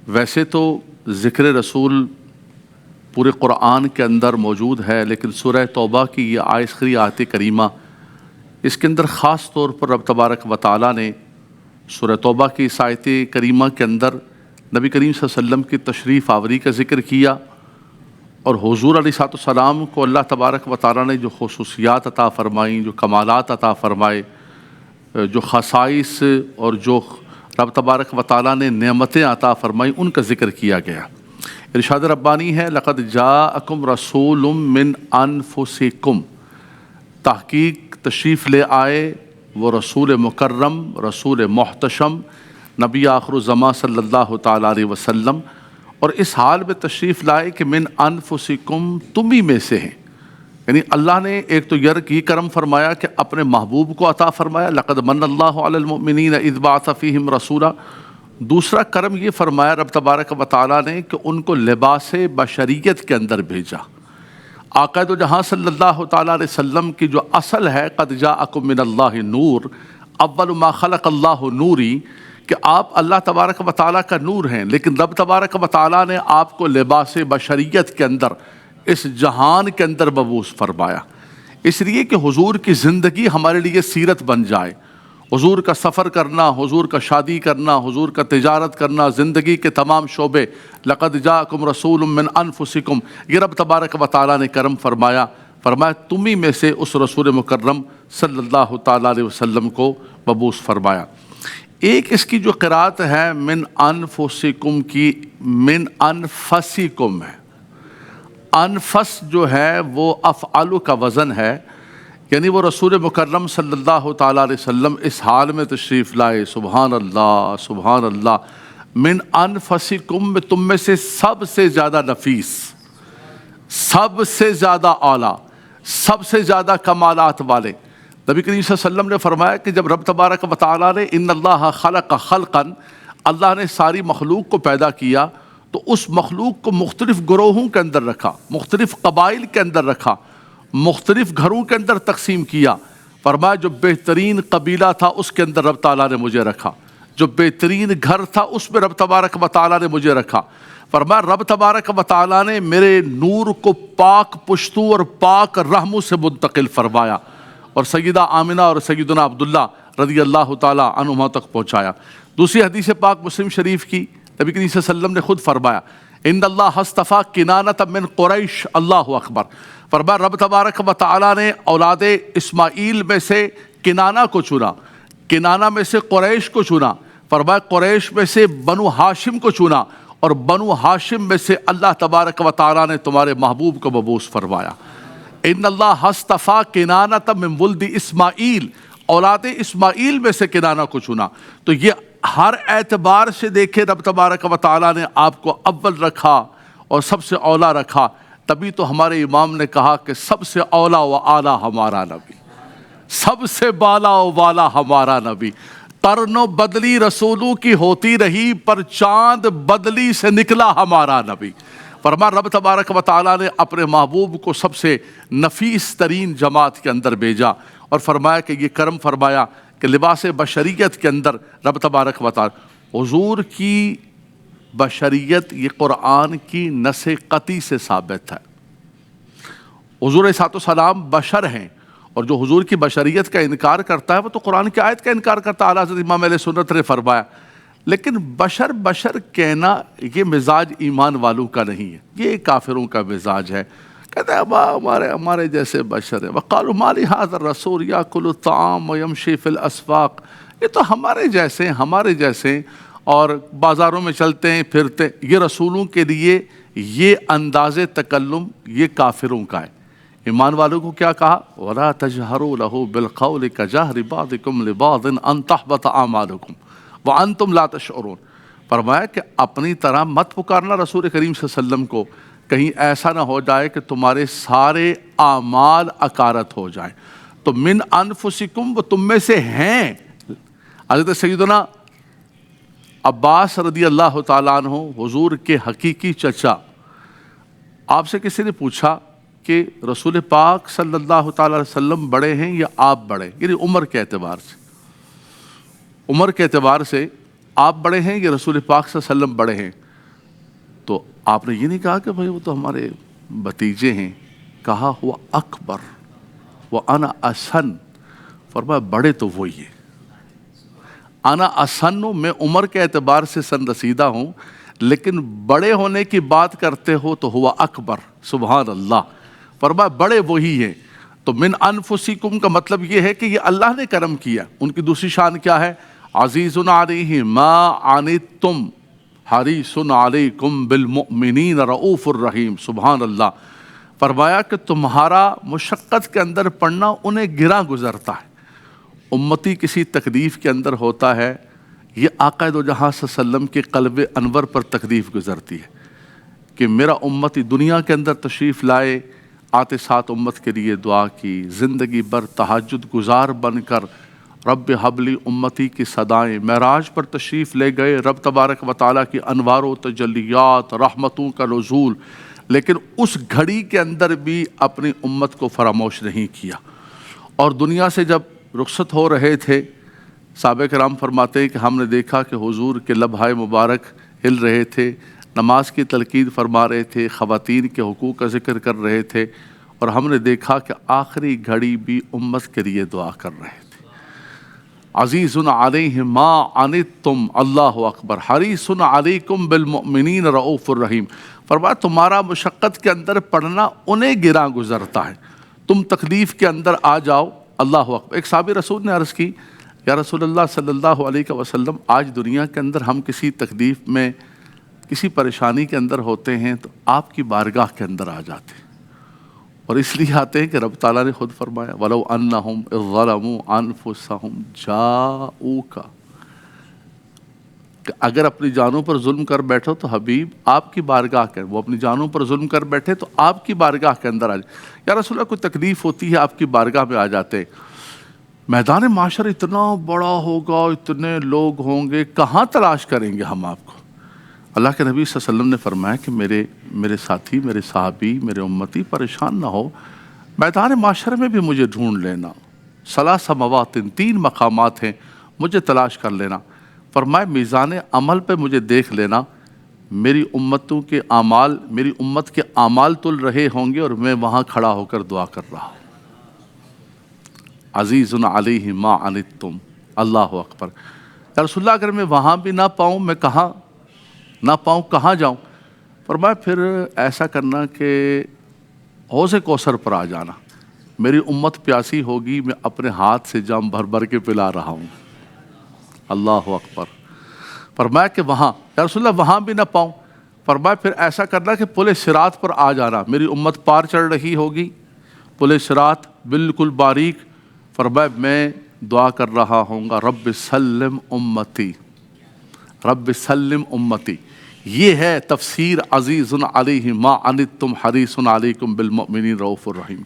ویسے تو ذکر رسول پورے قرآن کے اندر موجود ہے، لیکن سورہ توبہ کی یہ آخری آیت کریمہ، اس کے اندر خاص طور پر رب تبارک و تعالیٰ نے سورہ توبہ کی اس آیت کریمہ کے اندر نبی کریم صلی اللہ علیہ وسلم کی تشریف آوری کا ذکر کیا، اور حضور علیہ السلام کو اللہ تبارک و تعالیٰ نے جو خصوصیات عطا فرمائیں، جو کمالات عطا فرمائے، جو خصائص اور جو رب تبارک و تعالیٰ نے نعمتیں عطا فرمائیں، ان کا ذکر کیا گیا۔ ارشاد ربانی ہے لقد جاءکم رسول من انفسکم، تحقیق تشریف لے آئے وہ رسول مکرم، رسول محتشم، نبی آخر الزماں صلی اللہ تعالیٰ علیہ وسلم، اور اس حال میں تشریف لائے کہ من انفسکم، تم ہی میں سے ہیں۔ یعنی اللہ نے ایک تو یہ کرم فرمایا کہ اپنے محبوب کو عطا فرمایا، لقد من اللہ علی المؤمنین اذ بعث فیہم رسولا۔ دوسرا کرم یہ فرمایا رب تبارک و تعالیٰ نے کہ ان کو لباس بشریت کے اندر بھیجا۔ آقا دو جہاں صلی اللہ تعالیٰ علیہ وسلم کی جو اصل ہے قد جاءکم من اللہ نور، اول ما خلق اللہ نوری، کہ آپ اللہ تبارک و تعالیٰ کا نور ہیں، لیکن رب تبارک و تعالیٰ نے آپ کو لباس بشریت کے اندر، اس جہان کے اندر مبعوث فرمایا، اس لیے کہ حضور کی زندگی ہمارے لیے سیرت بن جائے۔ حضور کا سفر کرنا، حضور کا شادی کرنا، حضور کا تجارت کرنا، زندگی کے تمام شعبے، لقد جاءکم رسول من انفسکم، یہ رب تبارک و تعالیٰ نے کرم فرمایا تم ہی میں سے اس رسول مکرم صلی اللہ تعالیٰ علیہ وسلم کو مبعوث فرمایا۔ ایک اس کی جو قرات ہے من انفسکم کی، من انفسکم ہے، انفس جو ہے وہ افعل کا وزن ہے، یعنی وہ رسول مکرم صلی اللہ تعالیٰ علیہ وسلم اس حال میں تشریف لائے، سبحان اللہ سبحان اللہ، من انفسکم، تم میں سے سب سے زیادہ نفیس، سب سے زیادہ اعلیٰ، سب سے زیادہ کمالات والے۔ نبی کریم صلی اللہ علیہ وسلم نے فرمایا کہ جب رب تبارک و تعالیٰ نے ان اللہ خلق خلقا، اللہ نے ساری مخلوق کو پیدا کیا، تو اس مخلوق کو مختلف گروہوں کے اندر رکھا، مختلف قبائل کے اندر رکھا، مختلف گھروں کے اندر تقسیم کیا۔ فرمایا جو بہترین قبیلہ تھا اس کے اندر رب تعالیٰ نے مجھے رکھا، جو بہترین گھر تھا اس میں رب تبارک و تعالیٰ نے مجھے رکھا۔ فرمایا رب تبارک و تعالیٰ نے میرے نور کو پاک پشتوں اور پاک رحموں سے منتقل فرمایا، اور سیدہ آمنہ اور سیدنا عبداللہ رضی اللہ تعالیٰ عنہما تک پہنچایا۔ دوسری حدیث پاک مسلم شریف کی، نبی کریم صلی اللہ علیہ وسلم نے خود فرمایا ان اللہ اصطفیٰ کنانۃ من قریش، اللہ اکبر۔ فرمایا رب تبارک و تعالیٰ نے اولاد اسماعیل میں سے کنانہ کو چنا، کنانہ میں سے قریش کو چنا، فرمایا قریش میں سے بنو ہاشم کو چنا، اور بنو ہاشم میں سے اللہ تبارک و تعالیٰ نے تمہارے محبوب کو مبعوث فرمایا۔ ان اللہ اصطفیٰ کنانۃ من ولد اسماعیل، اولاد اسماعیل میں سے کنانہ کو چنا۔ تو یہ ہر اعتبار سے دیکھے رب تبارک و تعالیٰ نے آپ کو اول رکھا اور سب سے اولا رکھا۔ تبھی تو ہمارے امام نے کہا کہ سب سے اولا و اعلیٰ ہمارا نبی، سب سے بالا و والا ہمارا نبی، قرن و بدلی رسولوں کی ہوتی رہی، پر چاند بدلی سے نکلا ہمارا نبی۔ فرمایا رب تبارک و تعالیٰ نے اپنے محبوب کو سب سے نفیس ترین جماعت کے اندر بھیجا، اور فرمایا کہ یہ کرم فرمایا کہ لباس بشریت کے اندر رب تبارک و تعالیٰ، حضور کی بشریت یہ قرآن کی نص قطعی سے ثابت ہے۔ حضور علیہ السلام بشر ہیں، اور جو حضور کی بشریت کا انکار کرتا ہے وہ تو قرآن کی آیت کا انکار کرتا ہے، اعلیٰ حضرت امام اہل سنت نے فرمایا۔ لیکن بشر بشر کہنا یہ مزاج ایمان والوں کا نہیں ہے، یہ کافروں کا مزاج ہے۔ کہتے ہیں ہمارے جیسے بشر ہیں، وقالوا ما لهذا الرسول يأكل الطعام ويمشي في الاسواق، یہ تو ہمارے جیسے اور بازاروں میں چلتے ہیں پھرتے، یہ رسولوں کے لیے یہ انداز تکلم یہ کافروں کا ہے۔ ایمان والوں کو کیا کہا وَلَا تَجْهَرُوا لَهُ بِالْقَوْلِ كَجَهْرِ بَعْضِكُمْ لِبَعْضٍ أَن تَحْبَطَ أَعْمَالُكُمْ وَأَنْتُمْ لَا تَشْعُرُونَ۔ فرمایا کہ اپنی طرح مت پکارنا رسول کریم صلی اللہ علیہ وسلم کو، کہیں ایسا نہ ہو جائے کہ تمہارے سارے اعمال اکارت ہو جائیں۔ تو من انفسکم، وہ تم میں سے ہیں۔ حضرت سیدنا عباس رضی اللہ تعالیٰ عنہ حضور کے حقیقی چچا، آپ سے کسی نے پوچھا کہ رسول پاک صلی اللہ تعالیٰ علیہ وسلم بڑے ہیں یا آپ بڑے، یعنی عمر کے اعتبار سے آپ بڑے ہیں یا رسول پاک صلی اللہ علیہ وسلم بڑے ہیں؟ تو آپ نے یہ نہیں کہا کہ بھائی وہ تو ہمارے بھتیجے ہیں، کہا ہوا اکبر وانا اسن، فرمایا بڑے تو وہی ہیں، انا اسن، میں عمر کے اعتبار سے سن رسیدہ ہوں، لیکن بڑے ہونے کی بات کرتے ہو تو ہوا اکبر، سبحان اللہ، فرمایا بڑے وہی ہیں۔ تو من انفسکم کا مطلب یہ ہے کہ یہ اللہ نے کرم کیا۔ ان کی دوسری شان کیا ہے؟ عزیز علیہ ما عنتم حریص علیکم بالمؤمنین رؤوف الرحیم، سبحان اللہ۔ فرمایا کہ تمہارا مشقت کے اندر پڑنا انہیں گراں گزرتا ہے۔ امتی کسی تکلیف کے اندر ہوتا ہے، یہ آقا دو جہاں صلی اللہ علیہ وسلم کے قلب انور پر تکلیف گزرتی ہے کہ میرا امتی دنیا کے اندر تشریف لائے، آتے ساتھ امت کے لیے دعا کی، زندگی بھر تہجد گزار بن کر رب حبلی امتی کی صدائیں، معراج پر تشریف لے گئے، رب تبارک و تعالیٰ کی انوار و تجلیات، رحمتوں کا نزول، لیکن اس گھڑی کے اندر بھی اپنی امت کو فراموش نہیں کیا۔ اور دنیا سے جب رخصت ہو رہے تھے، صحابہ کرام فرماتے ہیں کہ ہم نے دیکھا کہ حضور کے لبھائے مبارک ہل رہے تھے، نماز کی تلقین فرما رہے تھے، خواتین کے حقوق کا ذکر کر رہے تھے، اور ہم نے دیکھا کہ آخری گھڑی بھی امت کے لیے دعا کر رہے تھے۔ عزیز علیہ ما عنتم، اللہ اکبر، حریص علیکم بالمؤمنین رؤوف الرحیم۔ فرمایا تمہارا مشقت کے اندر پڑنا انہیں گراں گزرتا ہے، تم تکلیف کے اندر آ جاؤ، اللہ اکبر۔ ایک صحابی رسول نے عرض کی، یا رسول اللہ صلی اللہ علیہ وسلم، آج دنیا کے اندر ہم کسی تکلیف میں، کسی پریشانی کے اندر ہوتے ہیں تو آپ کی بارگاہ کے اندر آ جاتے ہیں، اور اس لیے آتے ہیں کہ رب تعالیٰ نے خود فرمایا وَلَوْ أَنَّهُمْ إِذْ ظَلَمُوا أَنفُسَهُمْ جَاءُوكَ، کہ اگر اپنی جانوں پر ظلم کر بیٹھو تو حبیب آپ کی بارگاہ کے، وہ اپنی جانوں پر ظلم کر بیٹھے تو آپ کی بارگاہ کے اندر آ جائے۔ یا رسول اللہ کوئی تکلیف ہوتی ہے آپ کی بارگاہ میں آ جاتے ہیں، میدان معاشر اتنا بڑا ہوگا، اتنے لوگ ہوں گے، کہاں تلاش کریں گے ہم آپ کو؟ اللہ کے نبی صلی اللہ علیہ وسلم نے فرمایا کہ میرے ساتھی، میرے صحابی، میرے امتی پریشان نہ ہو، میدان معاشر میں بھی مجھے ڈھونڈ لینا، ثلاث مواطن، 3 مقامات ہیں، مجھے تلاش کر لینا۔ فرمایا میزان عمل پہ مجھے دیکھ لینا، میری امتوں کے اعمال، میری امت کے اعمال تل رہے ہوں گے اور میں وہاں کھڑا ہو کر دعا کر رہا ہوں۔ عزیز علیہ ما عنتم، اللہ اکبر۔ یا رسول اللہ اگر میں وہاں بھی نہ پاؤں، میں کہاں جاؤں؟ فرمایا پھر ایسا کرنا کہ حوض کوثر پر آ جانا، میری امت پیاسی ہوگی، میں اپنے ہاتھ سے جام بھر بھر کے پلا رہا ہوں، اللہ اکبر۔ فرمایا کہ وہاں، یا رسول اللہ وہاں بھی نہ پاؤں، فرمایا پھر ایسا کرنا کہ پل صراط پر آ جانا، میری امت پار چڑھ رہی ہوگی، پل صراط بالکل باریک، فرمایا میں دعا کر رہا ہوں گا رب سلم امتی، رب سلم امتی۔ یہ ہے تفسیر عزیز علیہ ما عنتم حریص علیکم بالمؤمنین رؤوف الرحیم۔